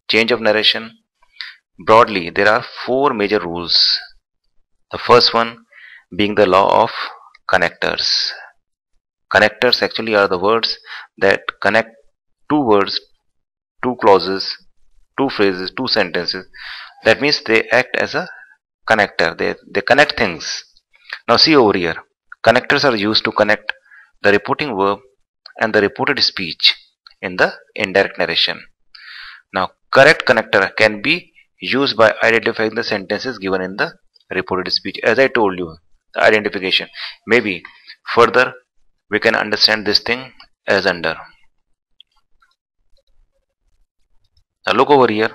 change of narration. Broadly, there are four major rules. The first one being the law of connectors. Connectors actually are the words that connect two words, two clauses, two phrases, two sentences. That means they act as a connector. They connect things. Now see over here. Connectors are used to connect the reporting verb and the reported speech in the indirect narration. Now correct connector can be used by identifying the sentences given in the reported speech. As I told you, the identification. Maybe further we can understand this thing as under. Now look over here.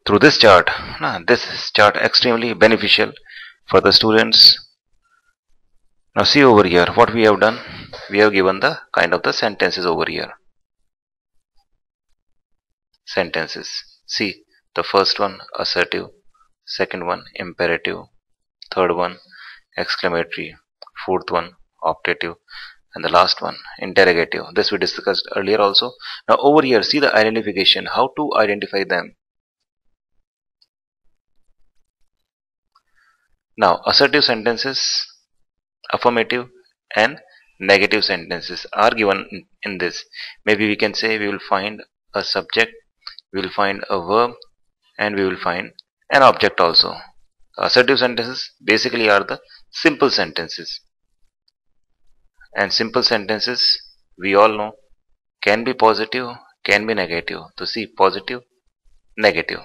Through this chart extremely beneficial for the students. Now see over here what we have done. We have given the kind of the sentences over here. Sentences. See, the first one assertive, second one imperative, third one exclamatory, fourth one optative, and the last one interrogative. This we discussed earlier also. Now over here see the identification, how to identify them. Now assertive sentences, affirmative and negative sentences are given in this. Maybe we can say we will find a subject, we will find a verb, and we will find an object also. Assertive sentences basically are the simple sentences, and simple sentences we all know can be positive, can be negative. So see, positive, negative.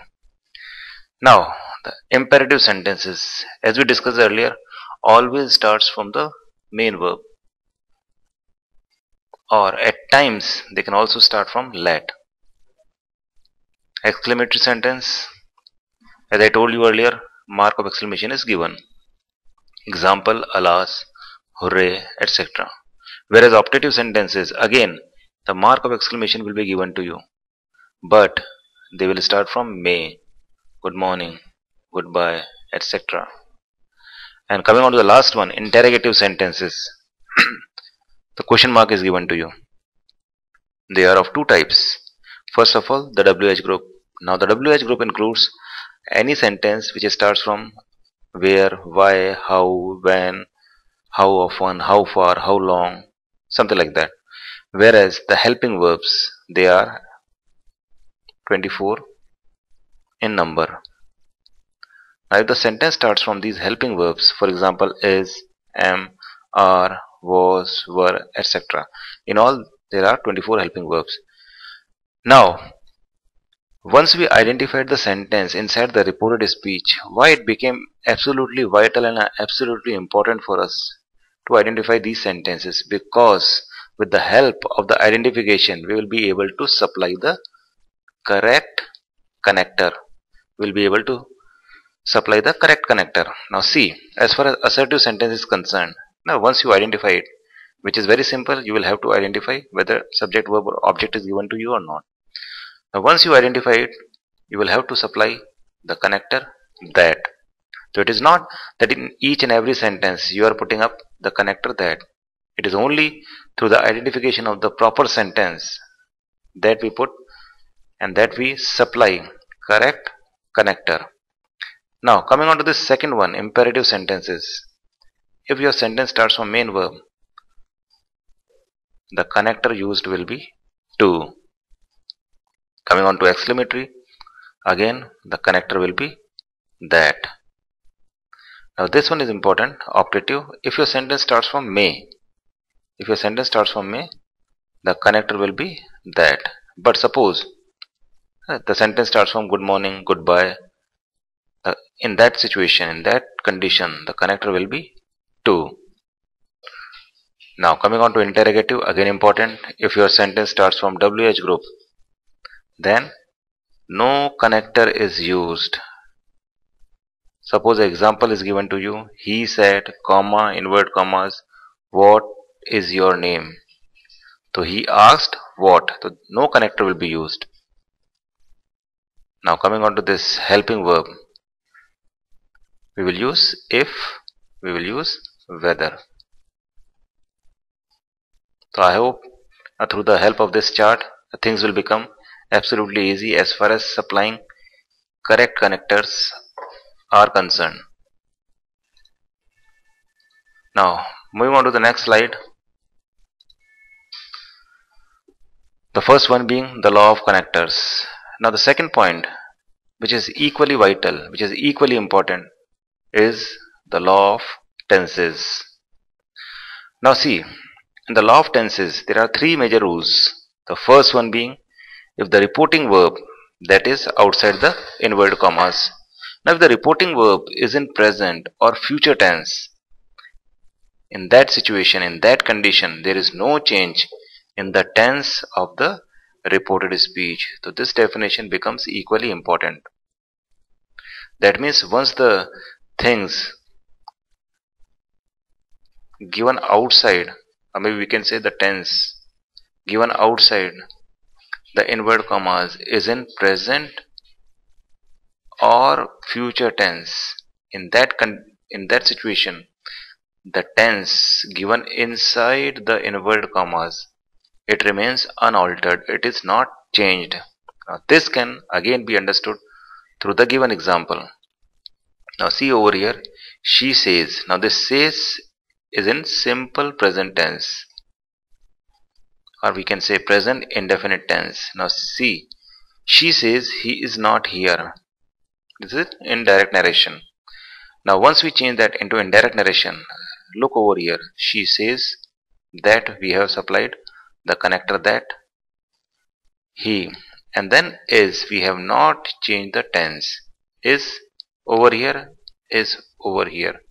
Now the imperative sentences, as we discussed earlier, always starts from the main verb, or at times they can also start from let. Exclamatory sentence, as I told you earlier, mark of exclamation is given. Example, alas, hooray, etc. Whereas optative sentences, again the mark of exclamation will be given to you, but they will start from may, good morning, goodbye, etc. And coming on to the last one, interrogative sentences, the question mark is given to you. They are of two types. First of all, the WH group. Now the WH group includes any sentence which starts from where, why, how, when, how often, how far, how long, something like that. Whereas the helping verbs, they are 24 in number. Now if the sentence starts from these helping verbs, for example is, am, are, was, were, etc. In all there are 24 helping verbs. Now once we identified the sentence inside the reported speech, why it became absolutely vital and absolutely important for us to identify these sentences? Because with the help of the identification we will be able to supply the correct connector. We will be able to supply the correct connector. Now see, as far as assertive sentence is concerned, now once you identify it, which is very simple, you will have to identify whether subject, verb or object is given to you or not. Now once you identify it, you will have to supply the connector that. So it is not that in each and every sentence you are putting up the connector that. It is only through the identification of the proper sentence that we put and that we supply correct connector. Now coming on to this second one, imperative sentences. If your sentence starts from main verb, the connector used will be to. Coming on to exclamatory, again the connector will be that. Now this one is important, optative. If your sentence starts from may, the connector will be that. But suppose the sentence starts from good morning, goodbye, in that situation, in that condition, the connector will be to. Now coming on to interrogative, again important. If your sentence starts from WH group, then no connector is used. Suppose an example is given to you. He said, comma, invert commas, what is your name? So he asked what. So no connector will be used. Now coming on to this helping verb, we will use if, we will use whether. So I hope through the help of this chart things will become absolutely easy as far as supplying correct connectors are concerned. Now moving on to the next slide. The first one being the law of connectors. Now the second point, which is equally vital, which is equally important, is the law of tenses. Now see, in the law of tenses there are three major rules. The first one being, if the reporting verb, that is outside the inverted commas. Now if the reporting verb is in present or future tense, in that situation, in that condition, there is no change in the tense of the reported speech. So this definition becomes equally important. That means once the things given outside, or maybe we can say the tense given outside the inverted commas is in present or future tense, in that situation, the tense given inside the inverted commas, it remains unaltered, it is not changed. Now this can again be understood through the given example. Now see over here, she says. Now this says is in simple present tense, or we can say present indefinite tense. Now see, she says he is not here. This is indirect narration. Now once we change that into indirect narration, look over here, she says that we have supplied the connector that, he, and then is, we have not changed the tense, is over here, is over here.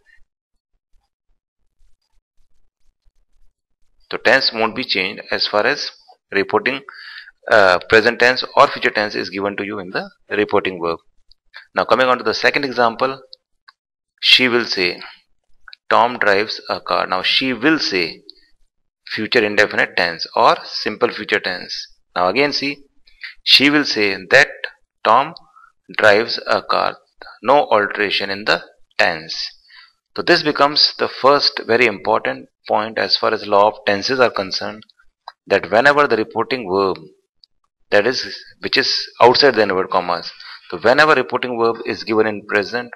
So tense won't be changed as far as reporting present tense or future tense is given to you in the reporting verb. Now coming on to the second example, she will say Tom drives a car. Now she will say, future indefinite tense or simple future tense. Now again see, she will say that Tom drives a car. No alteration in the tense. So this becomes the first very important point as far as law of tenses are concerned, that whenever the reporting verb, that is which is outside the inverted commas, so whenever reporting verb is given in present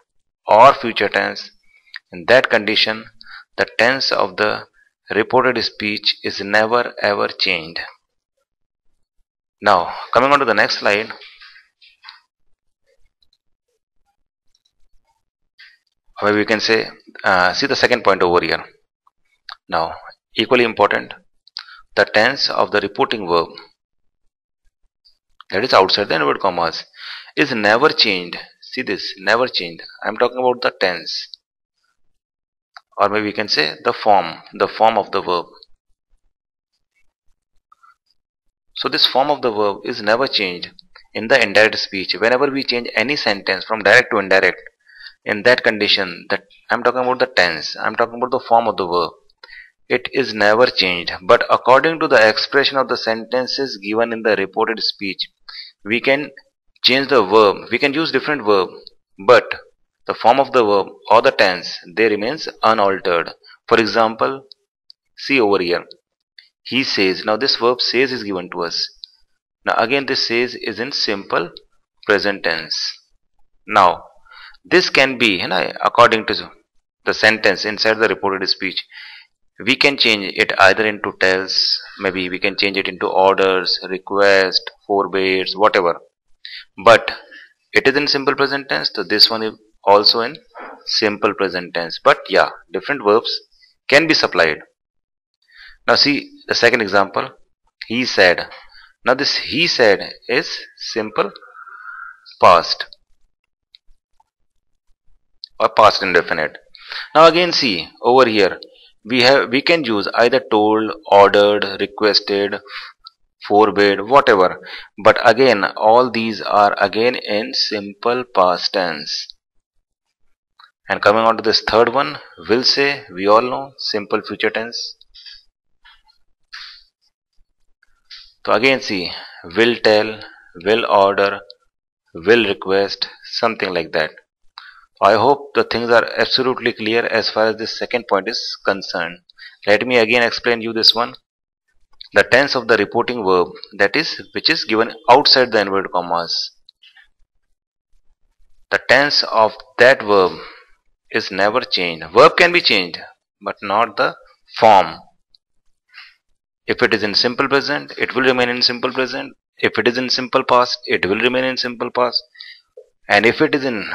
or future tense, in that condition the tense of the reported speech is never ever changed. Now coming on to the next slide, or we can say see the second point over here. Now equally important, the tense of the reporting verb, that is outside the inverted commas, is never changed. See this, never changed. I am talking about the tense, or maybe we can say the form of the verb. So this form of the verb is never changed in the indirect speech. Whenever we change any sentence from direct to indirect, in that condition, that I am talking about the tense, I am talking about the form of the verb, it is never changed. But according to the expression of the sentences given in the reported speech, we can change the verb, we can use different verb, but the form of the verb or the tense, they remains unaltered. For example, see over here, he says. Now this verb says is given to us. Now again this says is in simple present tense. Now this can be, according to the sentence inside the reported speech, we can change it either into tells, maybe we can change it into orders, request, forbids, whatever. But it is in simple present tense, so this one is also in simple present tense. But yeah, different verbs can be supplied. Now see the second example, he said. Now this he said is simple past or past indefinite. Now again see over here, we can use either told, ordered, requested, forbid, whatever, but again all these are again in simple past tense. And coming on to this third one, will say, we all know simple future tense. So again see, will tell, will order, will request, something like that. I hope the things are absolutely clear as far as this second point is concerned. Let me again explain you this one. the tense of the reporting verb, that is which is given outside the inverted commas, the tense of that verb is never changed. Verb can be changed but not the form. If it is in simple present, it will remain in simple present. If it is in simple past, it will remain in simple past. And if it is in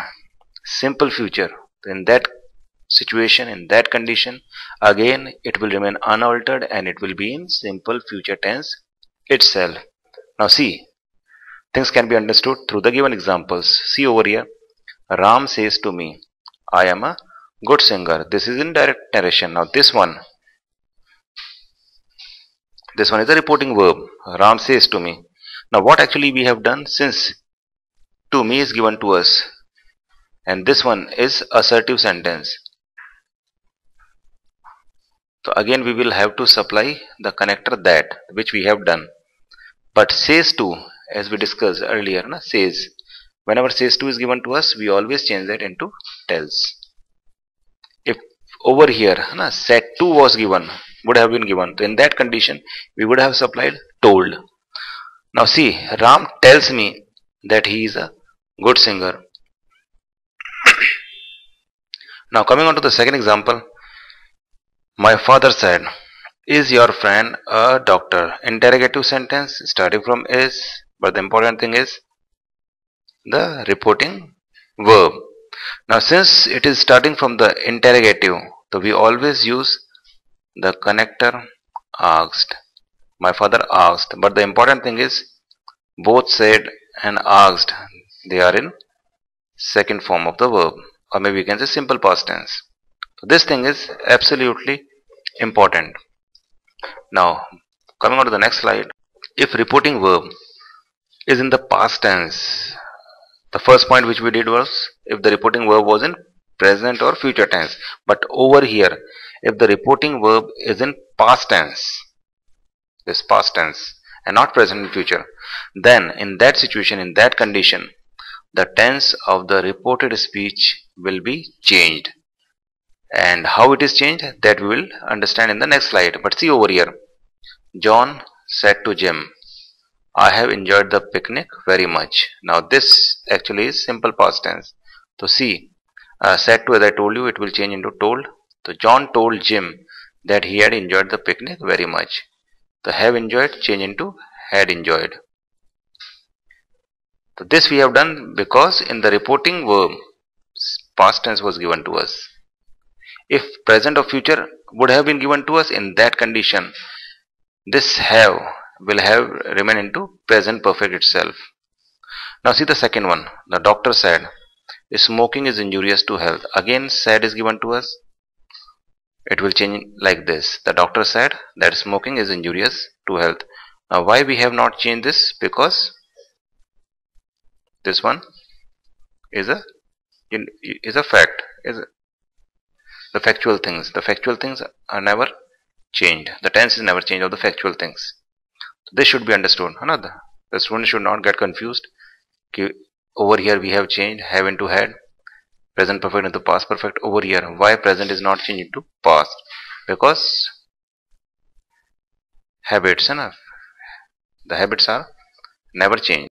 simple future, in that situation, in that condition, again it will remain unaltered and it will be in simple future tense itself. Now see, things can be understood through the given examples. See over here, Ram says to me, I am a good singer. This is in direct narration. Now this one is a reporting verb. Ram says to me. Now what actually we have done, since to me is given to us and this one is assertive sentence, so again we will have to supply the connector that, which we have done. But says to, as we discussed earlier, says, whenever says to is given to us, we always change that into tells. If over here said to was given, would have been given, so in that condition we would have supplied told. Now see, Ram tells me that he is a good singer. Now coming on to the second example, my father said, is your friend a doctor? Interrogative sentence starting from is, but the important thing is the reporting verb. Now since it is starting from the interrogative, so we always use the connector asked. My father asked, but the important thing is both said and asked, they are in second form of the verb, or maybe we can say simple past tense. So this thing is absolutely important. Now coming on to the next slide, if reporting verb is in the past tense, the first point which we did was if the reporting verb was in present or future tense. But over here, if the reporting verb is in past tense, this past tense and not present and future, then in that situation, in that condition, the tense of the reported speech will be changed. And how it is changed, that we will understand in the next slide. But see over here, John said to Jim, I have enjoyed the picnic very much. Now this actually is simple past tense. So see, said to, as I told you, it will change into told. So John told Jim that he had enjoyed the picnic very much. The have enjoyed change into had enjoyed. So this we have done because in the reporting verb, past tense was given to us. If present or future would have been given to us, in that condition, this have will have remain into present perfect itself. Now see the second one. The doctor said, smoking is injurious to health. Again said is given to us. It will change like this. The doctor said that smoking is injurious to health. Now why we have not changed this? Because this one is a fact. The factual things. The factual things are never changed. The tense is never changed of the factual things. This should be understood. The student should not get confused. Over here we have changed have into had, present perfect into past perfect. Over here, why present is not changed into past? Because habits, the habits are never changed.